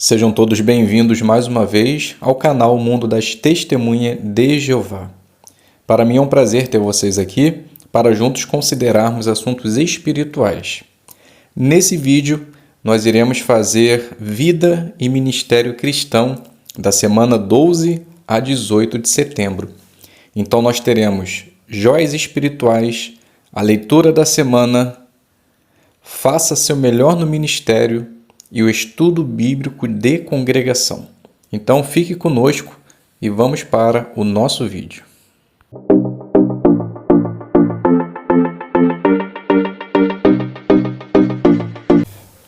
Sejam todos bem-vindos mais uma vez ao canal Mundo das Testemunhas de Jeová. Para mim é um prazer ter vocês aqui para juntos considerarmos assuntos espirituais. Nesse vídeo, nós iremos fazer Vida e Ministério Cristão da semana 12 a 18 de setembro. Então nós teremos joias espirituais, a leitura da semana, faça seu melhor no ministério e o estudo bíblico de congregação. Então fique conosco e vamos para o nosso vídeo.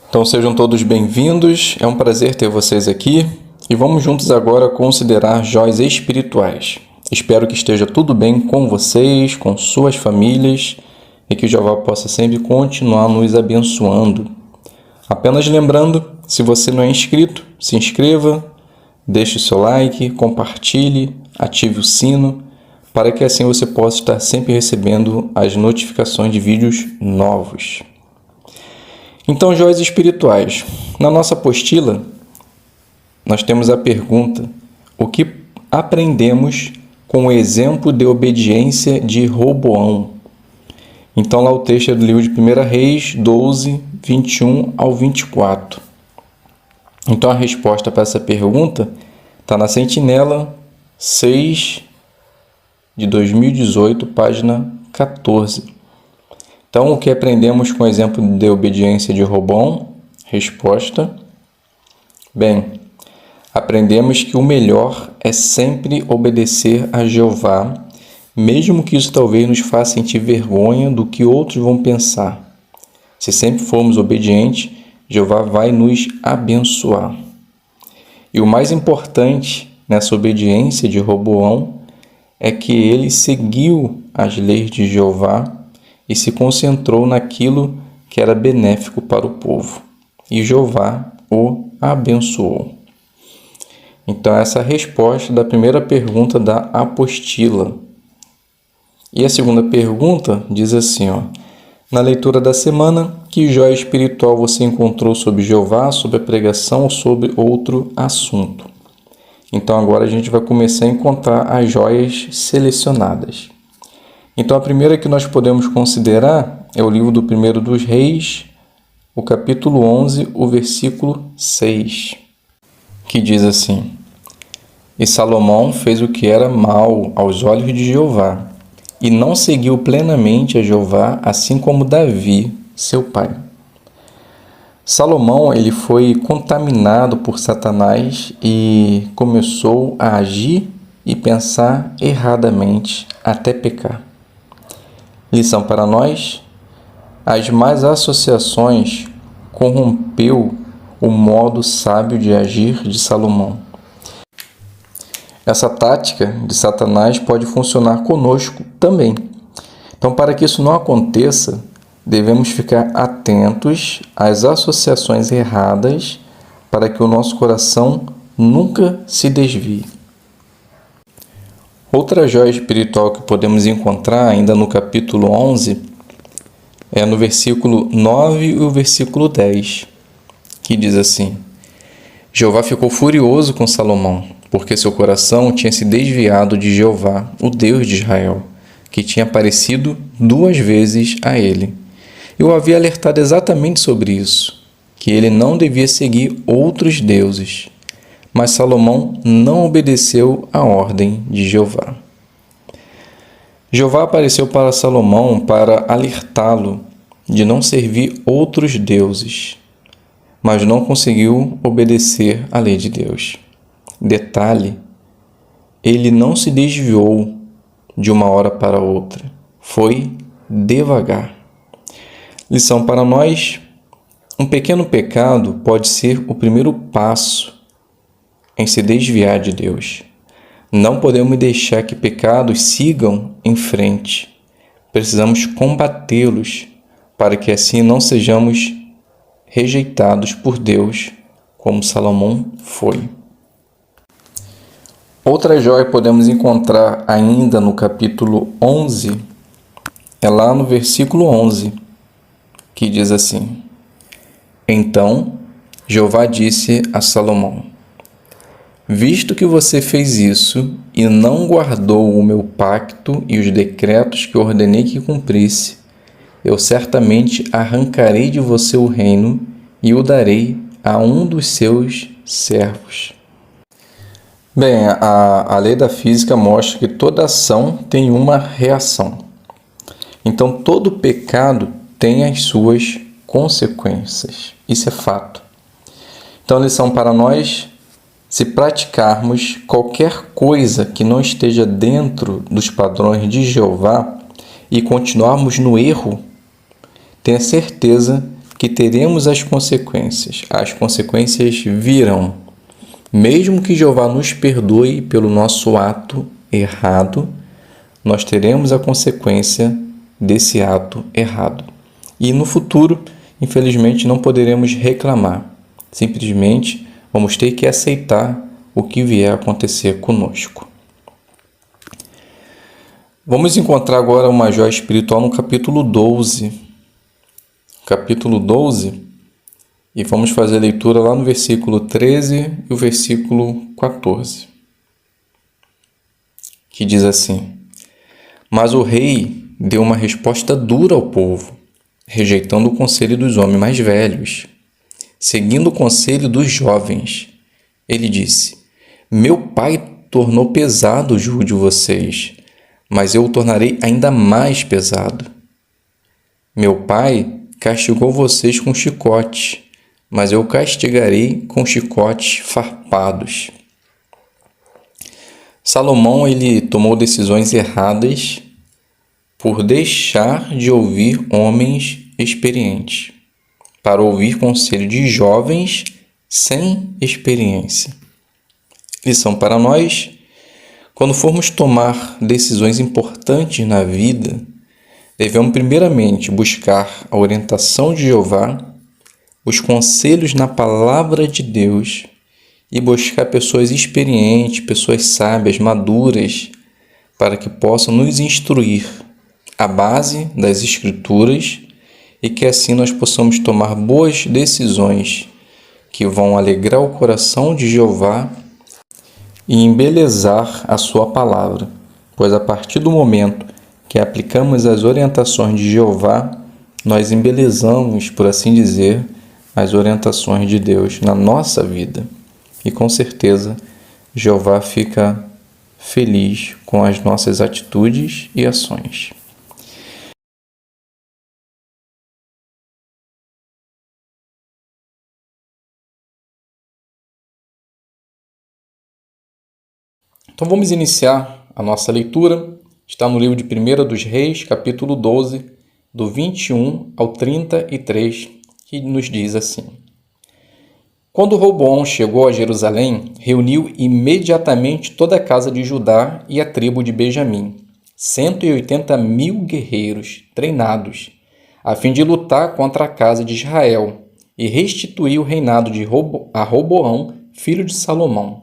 Então sejam todos bem-vindos, é um prazer ter vocês aqui e vamos juntos agora considerar joias espirituais. Espero que esteja tudo bem com vocês, com suas famílias e que Jeová possa sempre continuar nos abençoando. Apenas lembrando, se você não é inscrito, se inscreva, deixe o seu like, compartilhe, ative o sino, para que assim você possa estar sempre recebendo as notificações de vídeos novos. Então, joias espirituais. Na nossa apostila, nós temos a pergunta: o que aprendemos com o exemplo de obediência de Roboão? Então, lá o texto é do livro de 1 Reis 12, 21 ao 24. Então, a resposta para essa pergunta está na Sentinela 6 de 2018, página 14. Então, o que aprendemos com o exemplo de obediência de Roboão? Resposta: bem, aprendemos que o melhor é sempre obedecer a Jeová, mesmo que isso talvez nos faça sentir vergonha do que outros vão pensar. Se sempre formos obedientes, Jeová vai nos abençoar. E o mais importante nessa obediência de Roboão é que ele seguiu as leis de Jeová e se concentrou naquilo que era benéfico para o povo. E Jeová o abençoou. Então, essa é a resposta da primeira pergunta da apostila. E a segunda pergunta diz assim, na leitura da semana, que joia espiritual você encontrou sobre Jeová, sobre a pregação ou sobre outro assunto? Então agora a gente vai começar a encontrar as joias selecionadas. Então a primeira que nós podemos considerar é o livro do 1 dos Reis, o capítulo 11, o versículo 6, que diz assim: E Salomão fez o que era mal aos olhos de Jeová, e não seguiu plenamente a Jeová, assim como Davi, seu pai. Salomão ele foi contaminado por Satanás e começou a agir e pensar erradamente até pecar. Lição para nós: as más associações corrompeu o modo sábio de agir de Salomão. Essa tática de Satanás pode funcionar conosco também. Então, para que isso não aconteça, devemos ficar atentos às associações erradas para que o nosso coração nunca se desvie. Outra joia espiritual que podemos encontrar ainda no capítulo 11 é no versículo 9 e o versículo 10, que diz assim: Jeová ficou furioso com Salomão, porque seu coração tinha se desviado de Jeová, o Deus de Israel, que tinha aparecido 2 vezes a ele. Eu havia alertado exatamente sobre isso, que ele não devia seguir outros deuses. Mas Salomão não obedeceu à ordem de Jeová. Jeová apareceu para Salomão para alertá-lo de não servir outros deuses, mas não conseguiu obedecer à lei de Deus. Detalhe: ele não se desviou de uma hora para outra, foi devagar. Lição para nós: um pequeno pecado pode ser o primeiro passo em se desviar de Deus. Não podemos deixar que pecados sigam em frente. Precisamos combatê-los para que assim não sejamos rejeitados por Deus, como Salomão foi. Outra joia podemos encontrar ainda no capítulo 11, é lá no versículo 11, que diz assim: Então Jeová disse a Salomão: visto que você fez isso e não guardou o meu pacto e os decretos que ordenei que cumprisse, eu certamente arrancarei de você o reino e o darei a um dos seus servos. Bem, a lei da física mostra que toda ação tem uma reação. Então, todo pecado tem as suas consequências. Isso é fato. Então, a lição para nós: se praticarmos qualquer coisa que não esteja dentro dos padrões de Jeová e continuarmos no erro, tenha certeza que teremos as consequências. As consequências virão. Mesmo que Jeová nos perdoe pelo nosso ato errado, nós teremos a consequência desse ato errado. E no futuro, infelizmente, não poderemos reclamar. Simplesmente vamos ter que aceitar o que vier a acontecer conosco. Vamos encontrar agora uma joia espiritual no capítulo 12. Capítulo 12, e vamos fazer a leitura lá no versículo 13 e o versículo 14, que diz assim: mas o rei deu uma resposta dura ao povo, rejeitando o conselho dos homens mais velhos, seguindo o conselho dos jovens. Ele disse: meu pai tornou pesado o jugo de vocês, mas eu o tornarei ainda mais pesado. Meu pai castigou vocês com chicote, mas eu castigarei com chicotes farpados. Salomão, ele tomou decisões erradas por deixar de ouvir homens experientes, para ouvir conselho de jovens sem experiência. Lição para nós: quando formos tomar decisões importantes na vida, devemos primeiramente buscar a orientação de Jeová, os conselhos na palavra de Deus e buscar pessoas experientes, pessoas sábias, maduras, para que possam nos instruir à base das Escrituras e que assim nós possamos tomar boas decisões que vão alegrar o coração de Jeová e embelezar a sua palavra, pois a partir do momento que aplicamos as orientações de Jeová, nós embelezamos, por assim dizer, as orientações de Deus na nossa vida. E com certeza, Jeová fica feliz com as nossas atitudes e ações. Então vamos iniciar a nossa leitura. Está no livro de 1 dos Reis, capítulo 12, do 21 ao 33, que nos diz assim: quando Roboão chegou a Jerusalém, reuniu imediatamente toda a casa de Judá e a tribo de Benjamim, 180.000 guerreiros treinados, a fim de lutar contra a casa de Israel, e restituir o reinado a Roboão, filho de Salomão.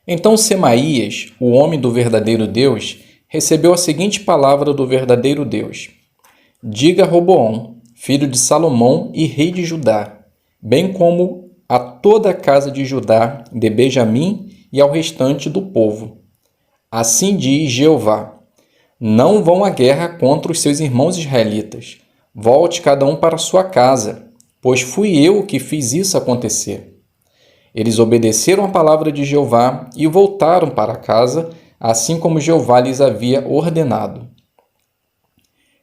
Então Semaías, o homem do verdadeiro Deus, recebeu a seguinte palavra do verdadeiro Deus: diga a Roboão, filho de Salomão e rei de Judá, bem como a toda a casa de Judá, de Benjamim e ao restante do povo. Assim diz Jeová: não vão à guerra contra os seus irmãos israelitas. Volte cada um para sua casa, pois fui eu que fiz isso acontecer. Eles obedeceram a palavra de Jeová e voltaram para casa, assim como Jeová lhes havia ordenado.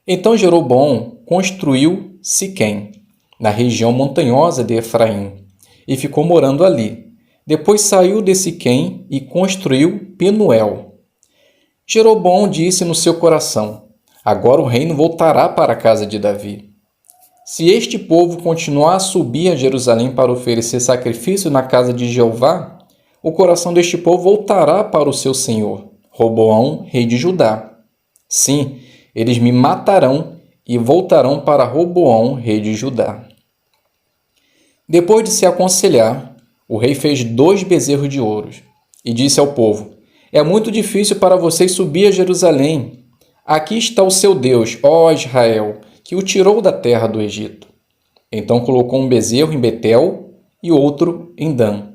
Então Jeroboão construiu Siquém, na região montanhosa de Efraim, e ficou morando ali. Depois saiu de Siquém e construiu Penuel. Jeroboão disse no seu coração: agora o reino voltará para a casa de Davi. Se este povo continuar a subir a Jerusalém para oferecer sacrifício na casa de Jeová, o coração deste povo voltará para o seu senhor, Roboão, rei de Judá. Sim, eles me matarão e voltarão para Roboão, rei de Judá. Depois de se aconselhar, o rei fez 2 bezerros de ouro e disse ao povo: é muito difícil para vocês subir a Jerusalém. Aqui está o seu Deus, ó Israel, que o tirou da terra do Egito. Então colocou um bezerro em Betel e outro em Dan.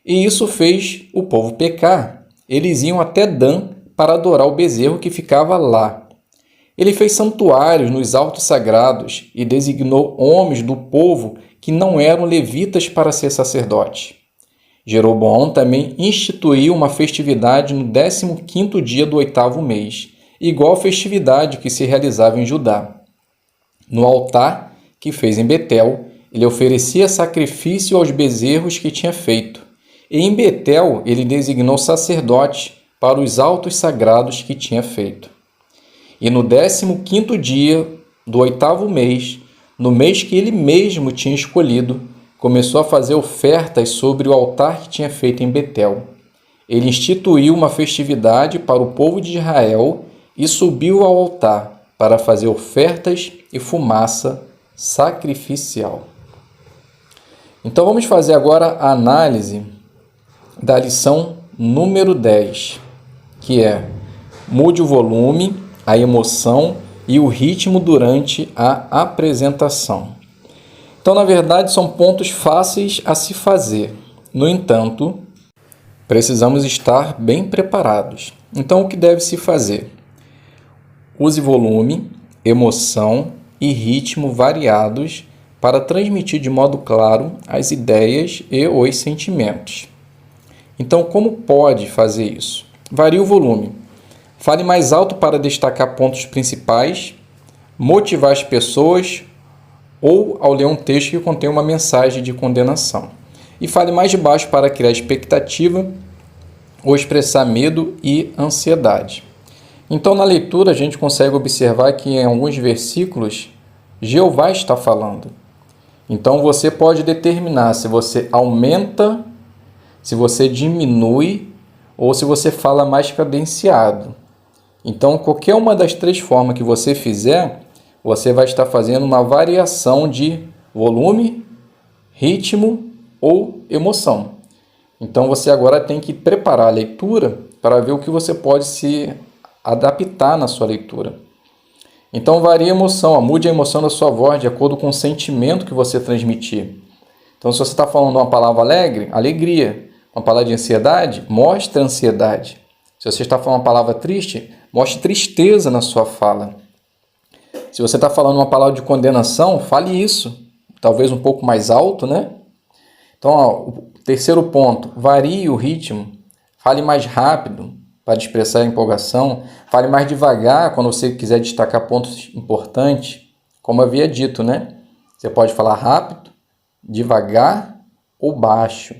E isso fez o povo pecar. Eles iam até Dan para adorar o bezerro que ficava lá. Ele fez santuários nos altos sagrados e designou homens do povo que não eram levitas para ser sacerdote. Jeroboão também instituiu uma festividade no 15º dia do 8º mês, igual à festividade que se realizava em Judá. No altar que fez em Betel, ele oferecia sacrifício aos bezerros que tinha feito. E em Betel ele designou sacerdote para os altos sagrados que tinha feito. E no 15º dia do 8º mês, no mês que ele mesmo tinha escolhido, começou a fazer ofertas sobre o altar que tinha feito em Betel. Ele instituiu uma festividade para o povo de Israel e subiu ao altar para fazer ofertas e fumaça sacrificial. Então vamos fazer agora a análise da lição número 10, que é: mude o volume, a emoção e o ritmo durante a apresentação. Então, na verdade, são pontos fáceis a se fazer. No entanto, precisamos estar bem preparados. Então, o que deve se fazer? Use volume, emoção e ritmo variados para transmitir de modo claro as ideias e os sentimentos. Então, como pode fazer isso? Varie o volume. Fale mais alto para destacar pontos principais, motivar as pessoas ou ao ler um texto que contém uma mensagem de condenação. E fale mais baixo para criar expectativa ou expressar medo e ansiedade. Então, na leitura, a gente consegue observar que em alguns versículos, Jeová está falando. Então, você pode determinar se você aumenta, se você diminui ou se você fala mais cadenciado. Então, qualquer uma das três formas que você fizer, você vai estar fazendo uma variação de volume, ritmo ou emoção. Então, você agora tem que preparar a leitura para ver o que você pode se adaptar na sua leitura. Então, varie a emoção, mude a emoção da sua voz de acordo com o sentimento que você transmitir. Então, se você está falando uma palavra alegre, alegria. Uma palavra de ansiedade, mostre a ansiedade. Se você está falando uma palavra triste, mostre tristeza na sua fala. Se você está falando uma palavra de condenação, fale isso. Talvez um pouco mais alto, né? Então, o terceiro ponto, varie o ritmo. Fale mais rápido para expressar a empolgação. Fale mais devagar quando você quiser destacar pontos importantes. Como havia dito, né? Você pode falar rápido, devagar ou baixo.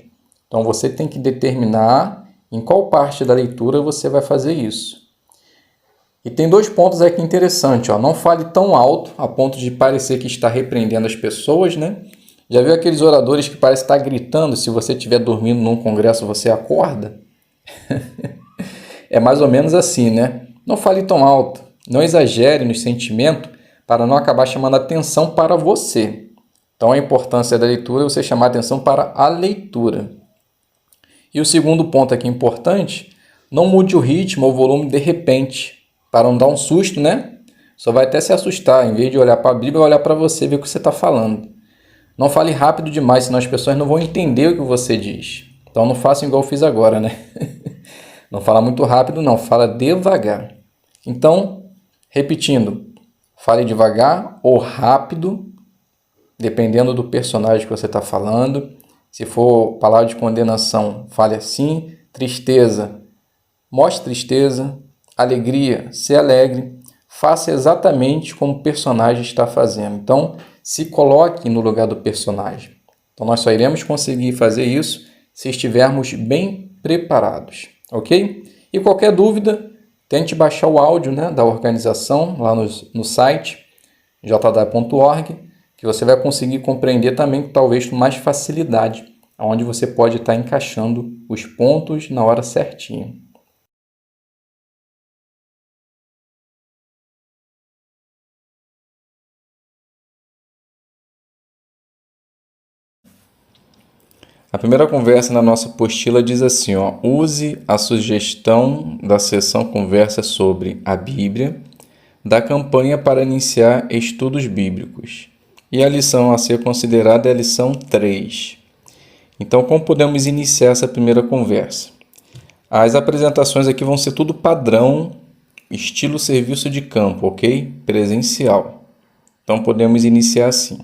Então, você tem que determinar em qual parte da leitura você vai fazer isso. E tem dois pontos aqui interessantes. Não fale tão alto a ponto de parecer que está repreendendo as pessoas, né? Já viu aqueles oradores que parecem estar gritando? Se você estiver dormindo num congresso, você acorda? É mais ou menos assim, né? Não fale tão alto. Não exagere no sentimento para não acabar chamando atenção para você. Então, a importância da leitura é você chamar atenção para a leitura. E o segundo ponto aqui importante, não mude o ritmo ou o volume de repente, para não dar um susto, né? Só vai até se assustar, em vez de olhar para a Bíblia, vai olhar para você, ver o que você está falando. Não fale rápido demais, senão as pessoas não vão entender o que você diz. Então não faça igual eu fiz agora, né? Não fala muito rápido, não, fala devagar. Então, repetindo, fale devagar ou rápido, dependendo do personagem que você está falando. Se for palavra de condenação, fale assim. Tristeza, mostre tristeza. Alegria, se alegre. Faça exatamente como o personagem está fazendo. Então, se coloque no lugar do personagem. Então, nós só iremos conseguir fazer isso se estivermos bem preparados, ok? E qualquer dúvida, tente baixar o áudio, né, da organização lá no site jdai.org, que você vai conseguir compreender também, talvez com mais facilidade, onde você pode estar encaixando os pontos na hora certinha. A primeira conversa na nossa apostila diz assim, use a sugestão da seção Conversa sobre a Bíblia da campanha para iniciar estudos bíblicos. E a lição a ser considerada é a lição 3. Então, como podemos iniciar essa primeira conversa? As apresentações aqui vão ser tudo padrão, estilo serviço de campo, ok? Presencial. Então, podemos iniciar assim.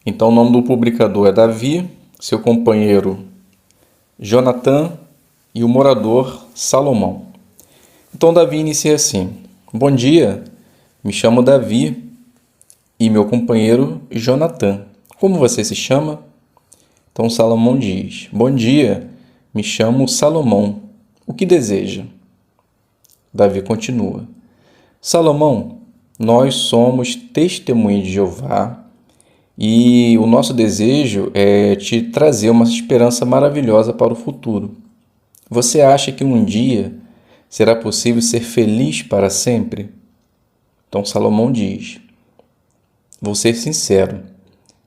Então, o nome do publicador é Davi, seu companheiro Jonathan e o morador Salomão. Então, Davi inicia assim. Bom dia, me chamo Davi e meu companheiro Jonathan. Como você se chama? Então, Salomão diz, bom dia, me chamo Salomão. O que deseja? Davi continua. Salomão, nós somos testemunhas de Jeová e o nosso desejo é te trazer uma esperança maravilhosa para o futuro. Você acha que um dia será possível ser feliz para sempre? Então Salomão diz, vou ser sincero,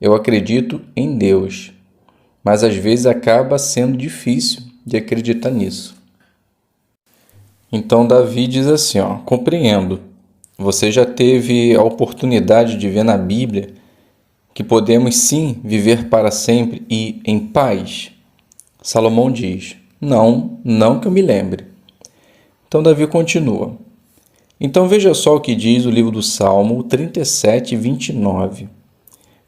eu acredito em Deus, mas às vezes acaba sendo difícil de acreditar nisso. Então Davi diz assim, compreendo. Você já teve a oportunidade de ver na Bíblia que podemos sim viver para sempre e em paz? Salomão diz, não que eu me lembre. Então Davi continua. Então veja só o que diz o livro do Salmo 37, 29.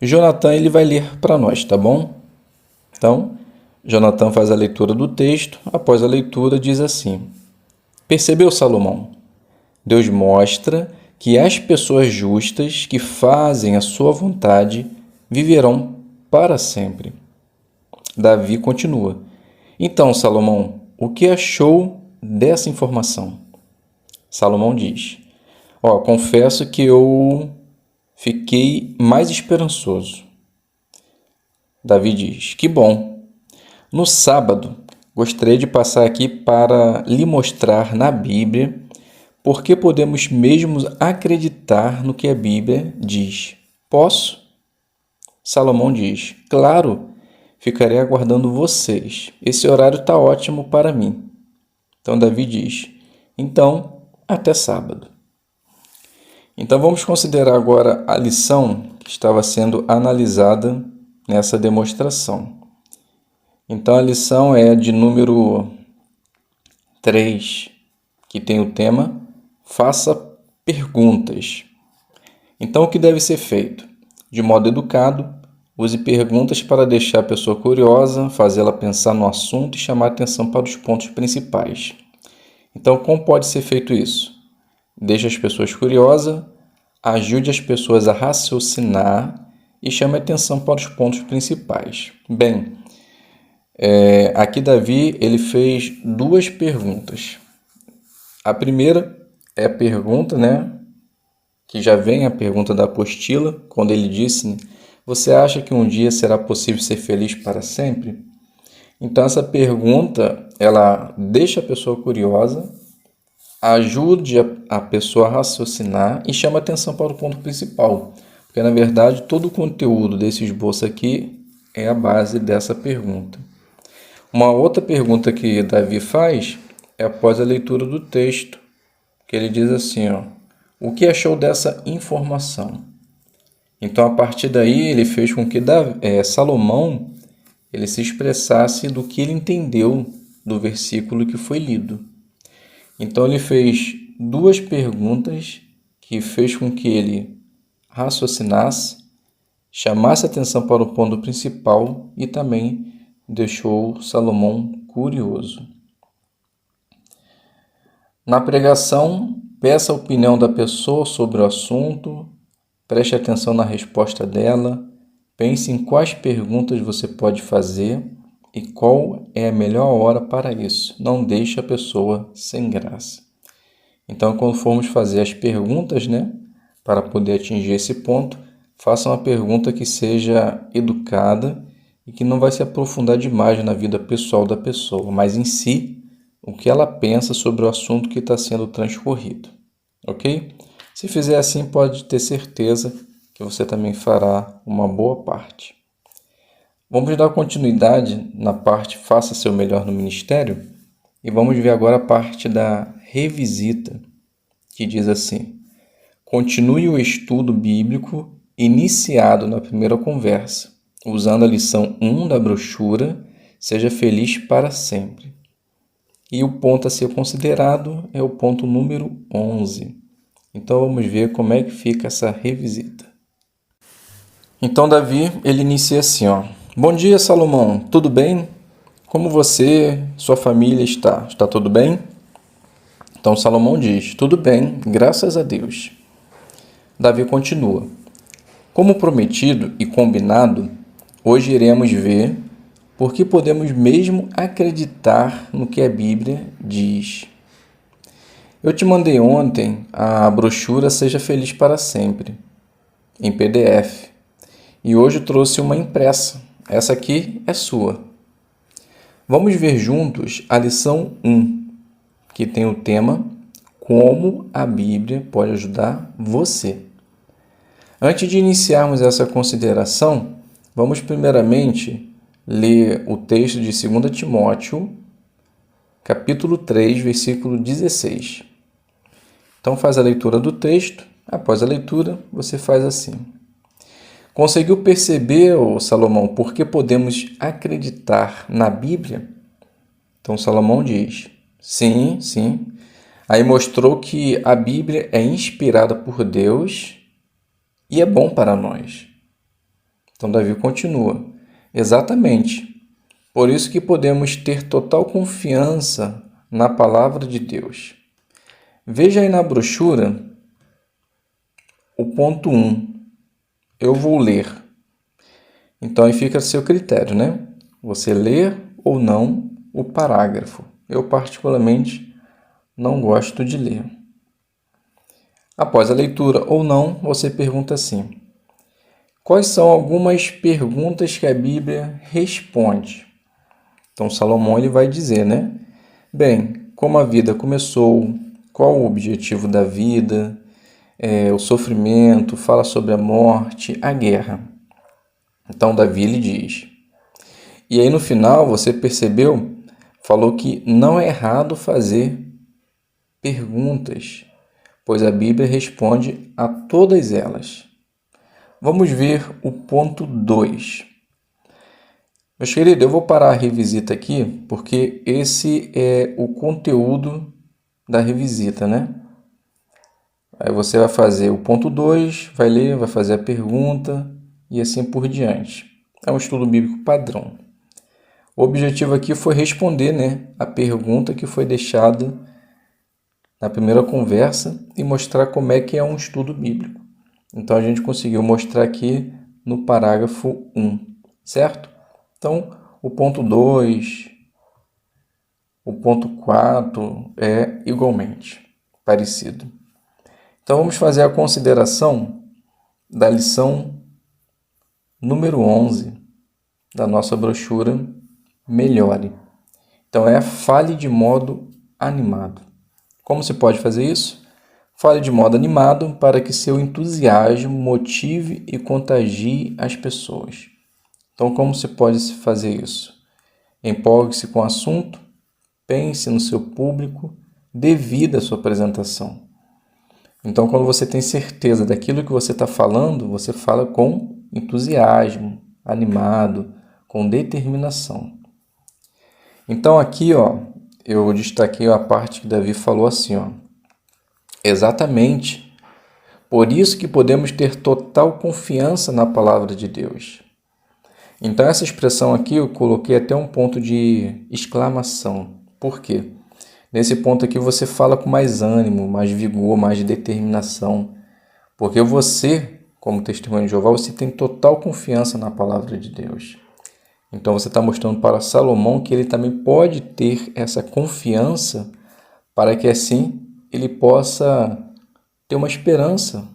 Jonathan ele vai ler para nós, tá bom? Então, Jonathan faz a leitura do texto, após a leitura diz assim, percebeu Salomão? Deus mostra que as pessoas justas que fazem a sua vontade viverão para sempre. Davi continua. Então, Salomão, o que achou dessa informação? Salomão diz, confesso que eu fiquei mais esperançoso. Davi diz, que bom. No sábado, gostaria de passar aqui para lhe mostrar na Bíblia por que podemos mesmo acreditar no que a Bíblia diz. Posso? Salomão diz, claro, ficarei aguardando vocês. Esse horário está ótimo para mim. Então Davi diz, então, até sábado. Então vamos considerar agora a lição que estava sendo analisada nessa demonstração. Então a lição é de número 3, que tem o tema Faça perguntas. Então o que deve ser feito? De modo educado, use perguntas para deixar a pessoa curiosa, fazê-la pensar no assunto e chamar a atenção para os pontos principais. Então como pode ser feito isso? Deixe as pessoas curiosas, ajude as pessoas a raciocinar e chame a atenção para os pontos principais. Bem, aqui Davi ele fez duas perguntas. A primeira é a pergunta, que já vem a pergunta da apostila, quando ele disse, você acha que um dia será possível ser feliz para sempre? Então essa pergunta, ela deixa a pessoa curiosa, ajude a pessoa a raciocinar e chama atenção para o ponto principal. Porque, na verdade, todo o conteúdo desse esboço aqui é a base dessa pergunta. Uma outra pergunta que Davi faz é após a leitura do texto, que ele diz assim, o que achou dessa informação? Então, a partir daí, ele fez com que Salomão ele se expressasse do que ele entendeu do versículo que foi lido. Então, ele fez duas perguntas que fez com que ele raciocinasse, chamasse atenção para o ponto principal e também deixou Salomão curioso. Na pregação, peça a opinião da pessoa sobre o assunto, preste atenção na resposta dela, pense em quais perguntas você pode fazer e qual é a melhor hora para isso. Não deixe a pessoa sem graça. Então, quando formos fazer as perguntas, para poder atingir esse ponto, faça uma pergunta que seja educada e que não vai se aprofundar demais na vida pessoal da pessoa, mas em si, o que ela pensa sobre o assunto que está sendo transcorrido, ok? Se fizer assim, pode ter certeza que você também fará uma boa parte. Vamos dar continuidade na parte Faça Seu Melhor no Ministério e vamos ver agora a parte da revisita, que diz assim, continue o estudo bíblico iniciado na primeira conversa, usando a lição 1 da brochura, Seja Feliz para Sempre. E o ponto a ser considerado é o ponto número 11. Então vamos ver como é que fica essa revisita. Então Davi, ele inicia assim, ó. Bom dia, Salomão, tudo bem? Como você, sua família está? Está tudo bem? Então Salomão diz, tudo bem, graças a Deus. Davi continua. Como prometido e combinado, hoje iremos ver por que podemos mesmo acreditar no que a Bíblia diz. Eu te mandei ontem a brochura Seja Feliz para Sempre, em PDF, e hoje trouxe uma impressa. Essa aqui é sua. Vamos ver juntos a lição 1, que tem o tema Como a Bíblia pode ajudar você. Antes de iniciarmos essa consideração, vamos primeiramente ler o texto de 2 Timóteo, capítulo 3, versículo 16. Então faz a leitura do texto, após a leitura você faz assim. Conseguiu perceber, Salomão, por que podemos acreditar na Bíblia? Então Salomão diz, sim. Aí mostrou que a Bíblia é inspirada por Deus e é bom para nós. Então Davi continua, exatamente. Por isso que podemos ter total confiança na palavra de Deus. Veja aí na brochura o ponto 1. Eu vou ler. Então aí fica a seu critério, né? Você ler ou não o parágrafo. Eu particularmente não gosto de ler. Após a leitura ou não, você pergunta assim: quais são algumas perguntas que a Bíblia responde? Então Salomão ele vai dizer, né? Bem, como a vida começou, qual o objetivo da vida, o sofrimento, fala sobre a morte, a guerra. Então Davi ele diz. E aí no final você percebeu, falou que não é errado fazer perguntas, pois a Bíblia responde a todas elas. Vamos ver o ponto 2. Meus queridos, eu vou parar a revisita aqui, porque esse é o conteúdo da revisita, né? Aí você vai fazer o ponto 2, vai ler, vai fazer a pergunta e assim por diante. É um estudo bíblico padrão. O objetivo aqui foi responder, né, a pergunta que foi deixada na primeira conversa e mostrar como é que é um estudo bíblico. Então, a gente conseguiu mostrar aqui no parágrafo 1, certo? Então, o ponto 2, o ponto 4 é igualmente parecido. Então, vamos fazer a consideração da lição número 11 da nossa brochura Melhore. Então, fale de modo animado. Como se pode fazer isso? Fale de modo animado para que seu entusiasmo motive e contagie as pessoas. Então, como se pode fazer isso? Empolgue-se com o assunto, pense no seu público, dê vida à sua apresentação. Então, quando você tem certeza daquilo que você está falando, você fala com entusiasmo, animado, com determinação. Então, aqui, eu destaquei a parte que Davi falou assim, exatamente. Por isso que podemos ter total confiança na palavra de Deus. Então, essa expressão aqui eu coloquei até um ponto de exclamação. Por quê? Nesse ponto aqui você fala com mais ânimo, mais vigor, mais determinação. Porque você, como testemunho de Jeová, você tem total confiança na palavra de Deus. Então, você está mostrando para Salomão que ele também pode ter essa confiança para que assim ele possa ter uma esperança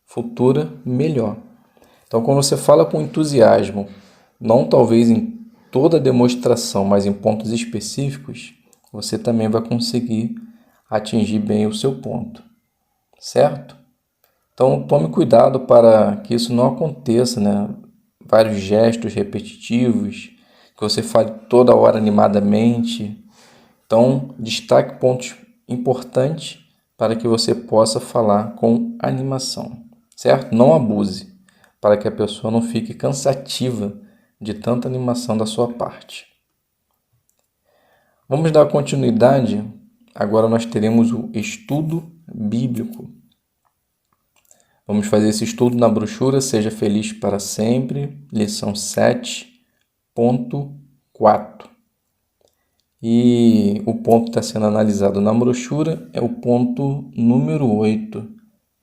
futura melhor. Então, quando você fala com entusiasmo, não talvez em toda a demonstração, mas em pontos específicos, você também vai conseguir atingir bem o seu ponto, certo? Então, tome cuidado para que isso não aconteça, né? Vários gestos repetitivos, que você fale toda hora animadamente. Então, destaque pontos importantes para que você possa falar com animação. certo? Não abuse, para que a pessoa não fique cansativa de tanta animação da sua parte. Vamos dar continuidade. Agora nós teremos o estudo bíblico. Vamos fazer esse estudo na brochura Seja Feliz para Sempre, lição 7.4. E o ponto que está sendo analisado na brochura é o ponto número 8,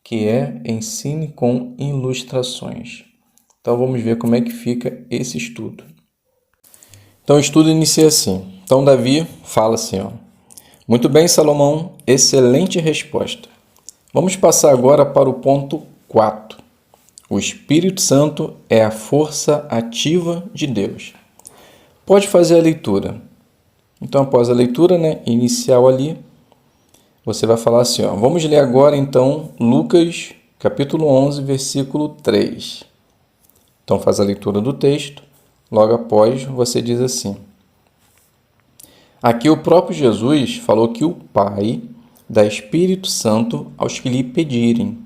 que é Ensine com ilustrações. Então vamos ver como é que fica esse estudo. Então o estudo inicia assim. Então Davi fala assim, ó: muito bem, Salomão, excelente resposta. Vamos passar agora para o ponto 4. O Espírito Santo é a força ativa de Deus. Pode fazer a leitura. Então, após a leitura, inicial ali, você vai falar assim, ó. Vamos ler agora, então, Lucas, capítulo 11, versículo 3. Então, faz a leitura do texto. Logo após, você diz assim: aqui o próprio Jesus falou que o Pai dá Espírito Santo aos que lhe pedirem.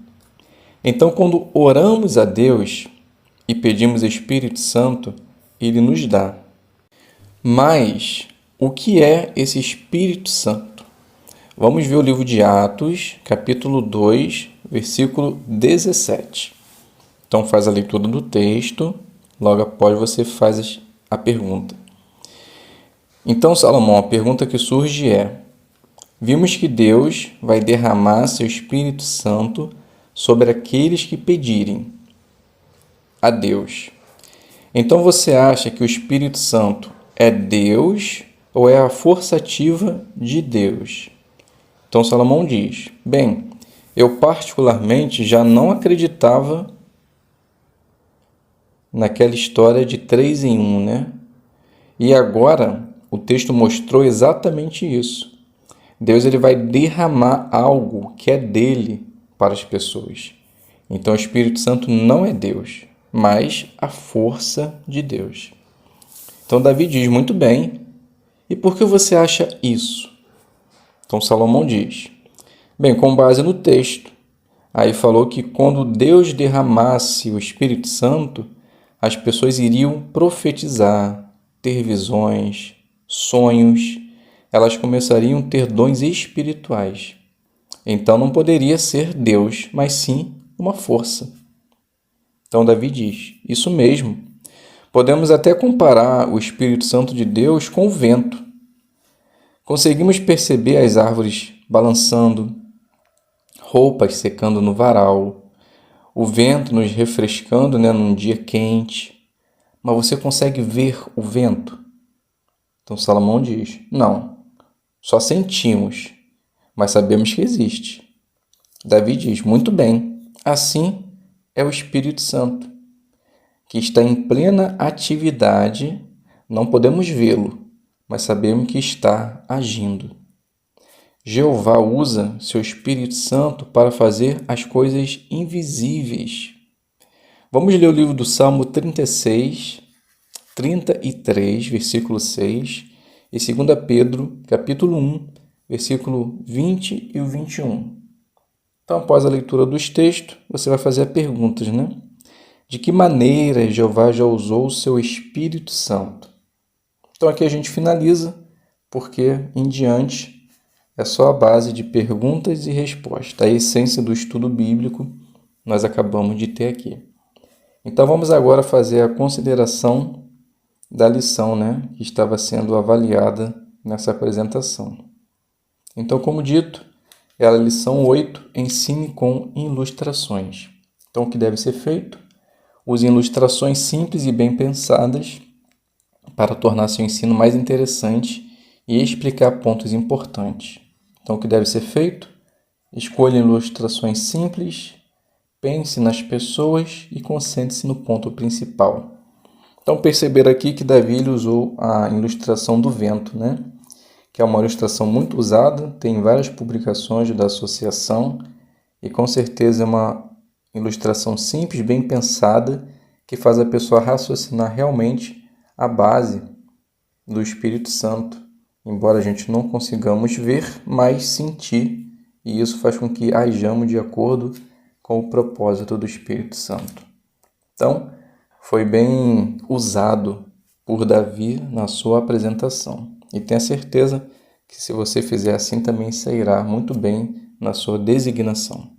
Então, quando oramos a Deus e pedimos Espírito Santo, Ele nos dá. Mas o que é esse Espírito Santo? Vamos ver o livro de Atos, capítulo 2, versículo 17. Então, faz a leitura do texto, logo após você faz a pergunta. Então, Salomão, a pergunta que surge é: vimos que Deus vai derramar seu Espírito Santo sobre aqueles que pedirem a Deus. Então você acha que o Espírito Santo é Deus ou é a força ativa de Deus? Então Salomão diz: bem, eu particularmente já não acreditava naquela história de 3 em 1, né? E agora o texto mostrou exatamente isso. Deus ele vai derramar algo que é dele para as pessoas. Então o Espírito Santo não é Deus, mas a força de Deus. Então Davi diz: muito bem, e por que você acha isso? Então Salomão diz: bem, com base no texto, aí falou que quando Deus derramasse o Espírito Santo, as pessoas iriam profetizar, ter visões, sonhos, elas começariam a ter dons espirituais. Então não poderia ser Deus, mas sim uma força. Então Davi diz: isso mesmo. Podemos até comparar o Espírito Santo de Deus com o vento. Conseguimos perceber as árvores balançando, roupas secando no varal, o vento nos refrescando num dia quente. Mas você consegue ver o vento? Então Salomão diz: não, só sentimos, mas sabemos que existe. Davi diz: muito bem, assim é o Espírito Santo, que está em plena atividade, não podemos vê-lo, mas sabemos que está agindo. Jeová usa seu Espírito Santo para fazer as coisas invisíveis. Vamos ler o livro do Salmo 33, versículo 6, e 2 Pedro, capítulo 1, versículo 20 e o 21. Então, após a leitura dos textos, você vai fazer perguntas, né? De que maneira Jeová já usou o seu Espírito Santo? Então, aqui a gente finaliza, porque em diante é só a base de perguntas e respostas. A essência do estudo bíblico nós acabamos de ter aqui. Então, vamos agora fazer a consideração da lição, que estava sendo avaliada nessa apresentação. Então, como dito, é a lição 8, Ensine com ilustrações. Então, o que deve ser feito? Use ilustrações simples e bem pensadas para tornar seu ensino mais interessante e explicar pontos importantes. Então, o que deve ser feito? Escolha ilustrações simples, pense nas pessoas e concentre-se no ponto principal. Então, perceber aqui que Davi usou a ilustração do vento, que é uma ilustração muito usada, tem várias publicações da associação e com certeza é uma ilustração simples, bem pensada, que faz a pessoa raciocinar realmente a base do Espírito Santo, embora a gente não consigamos ver, mas sentir, e isso faz com que hajamos de acordo com o propósito do Espírito Santo. Então, foi bem usado por Davi na sua apresentação. E tenha certeza que se você fizer assim, também sairá muito bem na sua designação.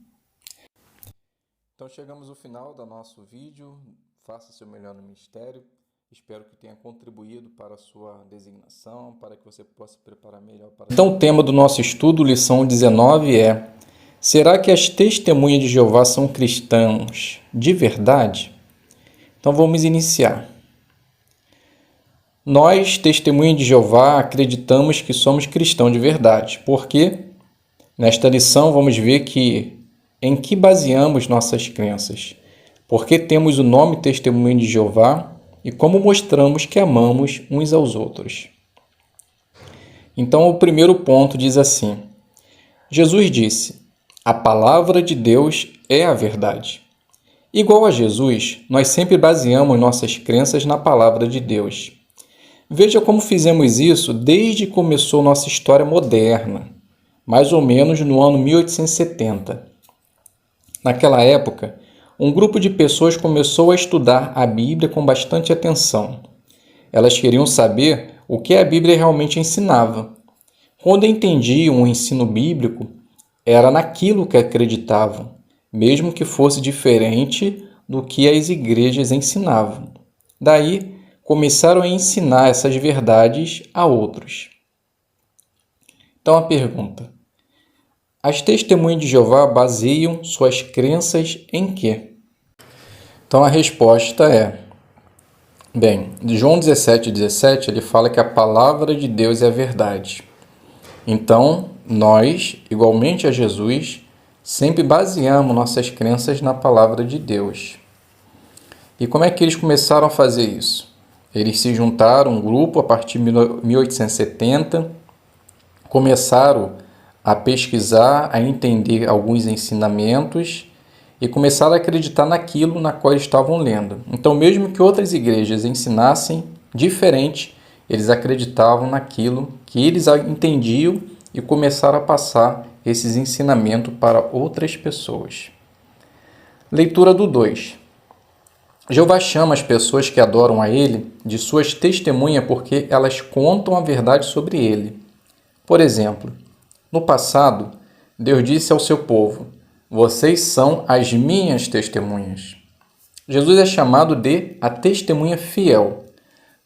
Então, chegamos ao final do nosso vídeo. Faça seu melhor no ministério. Espero que tenha contribuído para a sua designação, para que você possa se preparar melhor para... Então, o tema do nosso estudo, lição 19, é: será que as testemunhas de Jeová são cristãos de verdade? Então, vamos iniciar. Nós, testemunhas de Jeová, acreditamos que somos cristãos de verdade, porque nesta lição vamos ver em que baseamos nossas crenças, porque temos o nome Testemunha de Jeová e como mostramos que amamos uns aos outros. Então, o primeiro ponto diz assim: Jesus disse, a palavra de Deus é a verdade. Igual a Jesus, nós sempre baseamos nossas crenças na palavra de Deus. Veja como fizemos isso desde que começou nossa história moderna, mais ou menos no ano 1870. Naquela época, um grupo de pessoas começou a estudar a Bíblia com bastante atenção. Elas queriam saber o que a Bíblia realmente ensinava. Quando entendiam o ensino bíblico, era naquilo que acreditavam, mesmo que fosse diferente do que as igrejas ensinavam. Daí, começaram a ensinar essas verdades a outros. Então, a pergunta: as testemunhas de Jeová baseiam suas crenças em quê? Então, a resposta é: João 17:17, ele fala que a palavra de Deus é a verdade. Então, nós, igualmente a Jesus, sempre baseamos nossas crenças na palavra de Deus. E como é que eles começaram a fazer isso? Eles se juntaram, um grupo, a partir de 1870, começaram a pesquisar, a entender alguns ensinamentos e começaram a acreditar naquilo na qual estavam lendo. Então, mesmo que outras igrejas ensinassem diferente, eles acreditavam naquilo que eles entendiam e começaram a passar esses ensinamentos para outras pessoas. Leitura do 2. Jeová chama as pessoas que adoram a Ele de suas testemunhas porque elas contam a verdade sobre Ele. Por exemplo, no passado, Deus disse ao seu povo: vocês são as minhas testemunhas. Jesus é chamado de a testemunha fiel.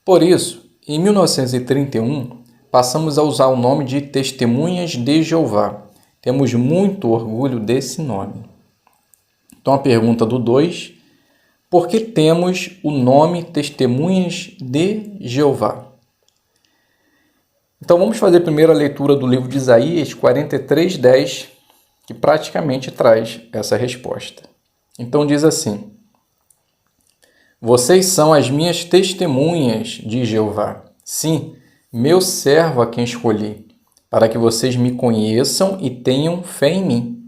Por isso, em 1931, passamos a usar o nome de Testemunhas de Jeová. Temos muito orgulho desse nome. Então, a pergunta do 2: por que temos o nome Testemunhas de Jeová? Então, vamos fazer primeiro a leitura do livro de Isaías 43:10, que praticamente traz essa resposta. Então, diz assim: vocês são as minhas testemunhas de Jeová. Sim, meu servo a quem escolhi, para que vocês me conheçam e tenham fé em mim,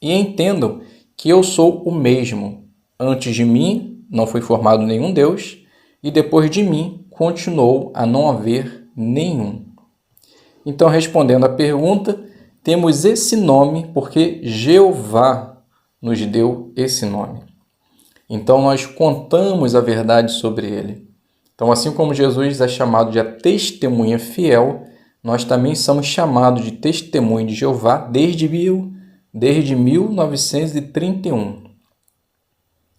e entendam que eu sou o mesmo. Antes de mim não foi formado nenhum Deus, e depois de mim continuou a não haver nenhum. Então, respondendo à pergunta, temos esse nome porque Jeová nos deu esse nome. Então, nós contamos a verdade sobre ele. Então, assim como Jesus é chamado de a testemunha fiel, nós também somos chamados de testemunha de Jeová desde 1931.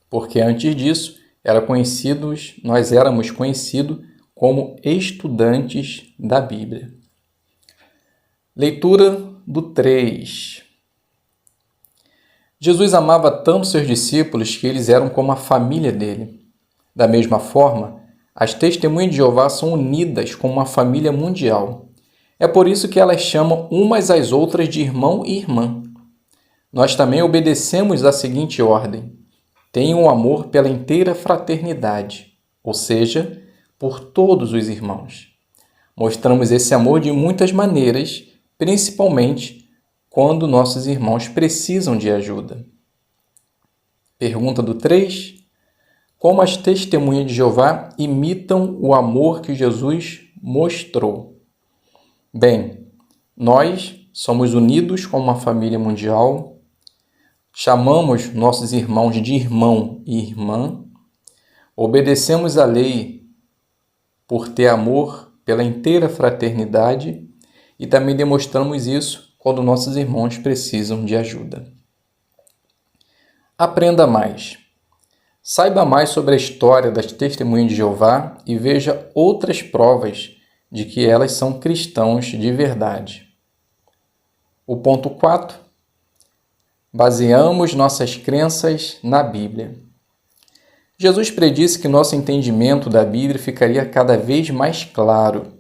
Porque antes disso, nós éramos conhecidos como estudantes da Bíblia. Leitura do 3. Jesus amava tanto seus discípulos que eles eram como a família dele. Da mesma forma, as testemunhas de Jeová são unidas como uma família mundial. É por isso que elas chamam umas às outras de irmão e irmã. Nós também obedecemos a seguinte ordem: tenham amor pela inteira fraternidade, ou seja, por todos os irmãos. Mostramos esse amor de muitas maneiras, principalmente quando nossos irmãos precisam de ajuda. Pergunta do 3. Como as testemunhas de Jeová imitam o amor que Jesus mostrou? Nós somos unidos como uma família mundial. chamamos nossos irmãos de irmão e irmã, obedecemos a lei por ter amor pela inteira fraternidade e também demonstramos isso quando nossos irmãos precisam de ajuda. Aprenda mais. Saiba mais sobre a história das Testemunhas de Jeová e veja outras provas de que elas são cristãos de verdade. O ponto 4. Baseamos nossas crenças na Bíblia. Jesus predisse que nosso entendimento da Bíblia ficaria cada vez mais claro.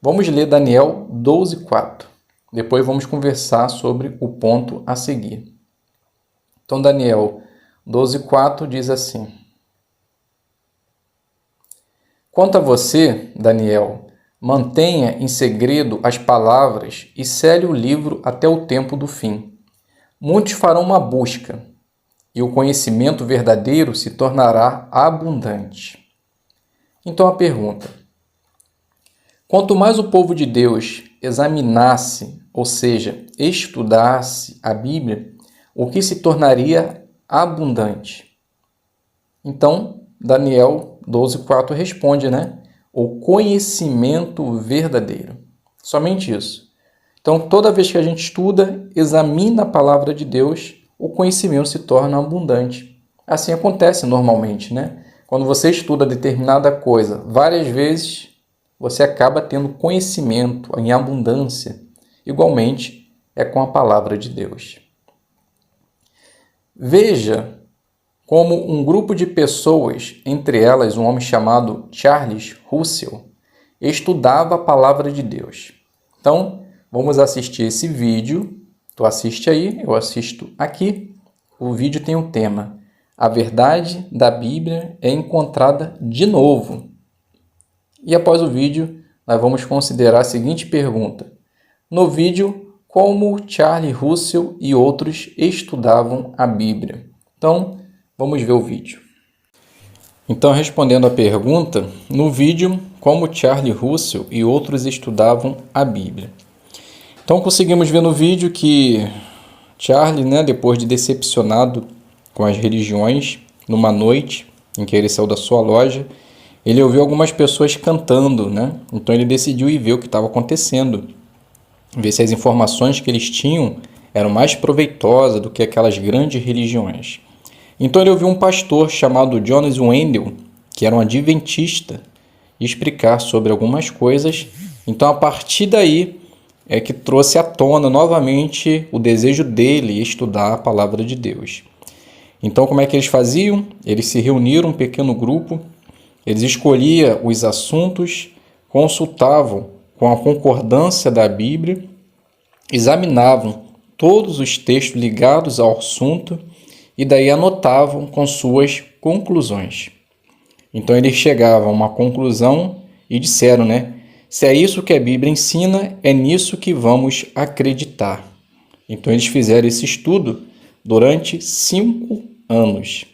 Vamos ler Daniel 12:4. Depois vamos conversar sobre o ponto a seguir. Então, Daniel 12:4 diz assim: Quanto a você, Daniel, mantenha em segredo as palavras e cele o livro até o tempo do fim. Muitos farão uma busca, e o conhecimento verdadeiro se tornará abundante. Então a pergunta: quanto mais o povo de Deus examinasse, ou seja, estudasse a Bíblia, o que se tornaria abundante? Então, Daniel 12:4 responde, o conhecimento verdadeiro. Somente isso. Então, toda vez que a gente estuda, examina a palavra de Deus, o conhecimento se torna abundante. Assim acontece normalmente, Quando você estuda determinada coisa várias vezes, você acaba tendo conhecimento em abundância. Igualmente, é com a palavra de Deus. Veja como um grupo de pessoas, entre elas um homem chamado Charles Russell, estudava a palavra de Deus. Então, vamos assistir esse vídeo. Tu assiste aí, eu assisto aqui. O vídeo tem um tema: a verdade da Bíblia é encontrada de novo. E após o vídeo, nós vamos considerar a seguinte pergunta. No vídeo, como Charles Russell e outros estudavam a Bíblia. Então, vamos ver o vídeo. Então, respondendo à pergunta, no vídeo, como Charles Russell e outros estudavam a Bíblia. Então, conseguimos ver no vídeo que Charles, depois de decepcionado com as religiões, numa noite em que ele saiu da sua loja, ele ouviu algumas pessoas cantando, Então, ele decidiu ir ver o que estava acontecendo, ver se as informações que eles tinham eram mais proveitosas do que aquelas grandes religiões. Então ele ouviu um pastor chamado Jonas Wendell, que era um adventista, explicar sobre algumas coisas. Então a partir daí é que trouxe à tona novamente o desejo dele estudar a palavra de Deus. Então como é que eles faziam? Eles se reuniram um pequeno grupo, eles escolhiam os assuntos, consultavam com a concordância da Bíblia, examinavam todos os textos ligados ao assunto e daí anotavam com suas conclusões. Então eles chegavam a uma conclusão e disseram, se é isso que a Bíblia ensina, é nisso que vamos acreditar. Então eles fizeram esse estudo durante 5 anos.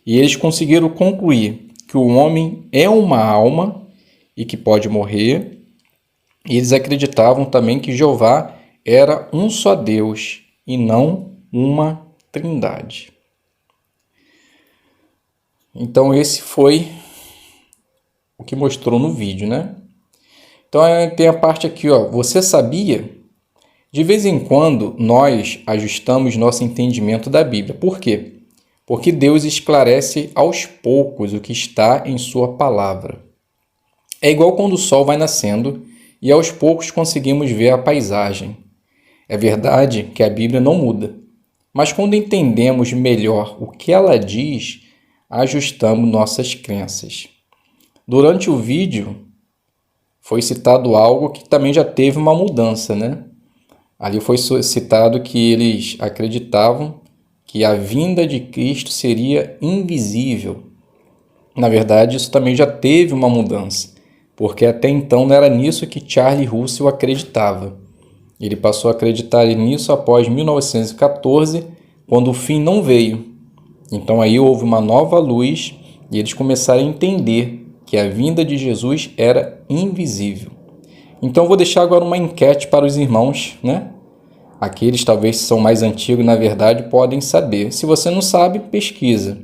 E eles conseguiram concluir que o homem é uma alma e que pode morrer. E eles acreditavam também que Jeová era um só Deus e não uma trindade. Então esse foi o que mostrou no vídeo, Então tem a parte aqui, você sabia? De vez em quando nós ajustamos nosso entendimento da Bíblia. Por quê? Porque Deus esclarece aos poucos o que está em sua palavra. É igual quando o sol vai nascendo e aos poucos conseguimos ver a paisagem. É verdade que a Bíblia não muda, mas quando entendemos melhor o que ela diz, ajustamos nossas crenças. Durante o vídeo, foi citado algo que também já teve uma mudança, Ali foi citado que eles acreditavam que a vinda de Cristo seria invisível. Na verdade, isso também já teve uma mudança, porque até então não era nisso que Charles Russell acreditava. Ele passou a acreditar nisso após 1914, quando o fim não veio. Então aí houve uma nova luz e eles começaram a entender que a vinda de Jesus era invisível. Então vou deixar agora uma enquete para os irmãos, Aqueles talvez que são mais antigos, na verdade, podem saber. Se você não sabe, pesquisa.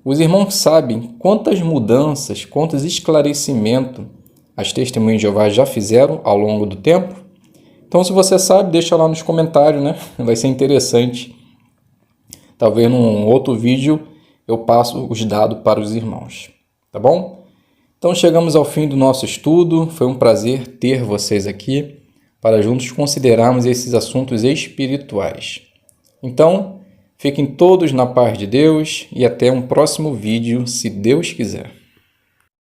Os irmãos sabem quantas mudanças, quantos esclarecimentos as testemunhas de Jeová já fizeram ao longo do tempo? Então, se você sabe, deixa lá nos comentários, né? Vai ser interessante. Talvez num outro vídeo eu passo os dados para os irmãos, tá bom? Então, chegamos ao fim do nosso estudo. Foi um prazer ter vocês aqui para juntos considerarmos esses assuntos espirituais. Então, fiquem todos na paz de Deus e até um próximo vídeo, se Deus quiser.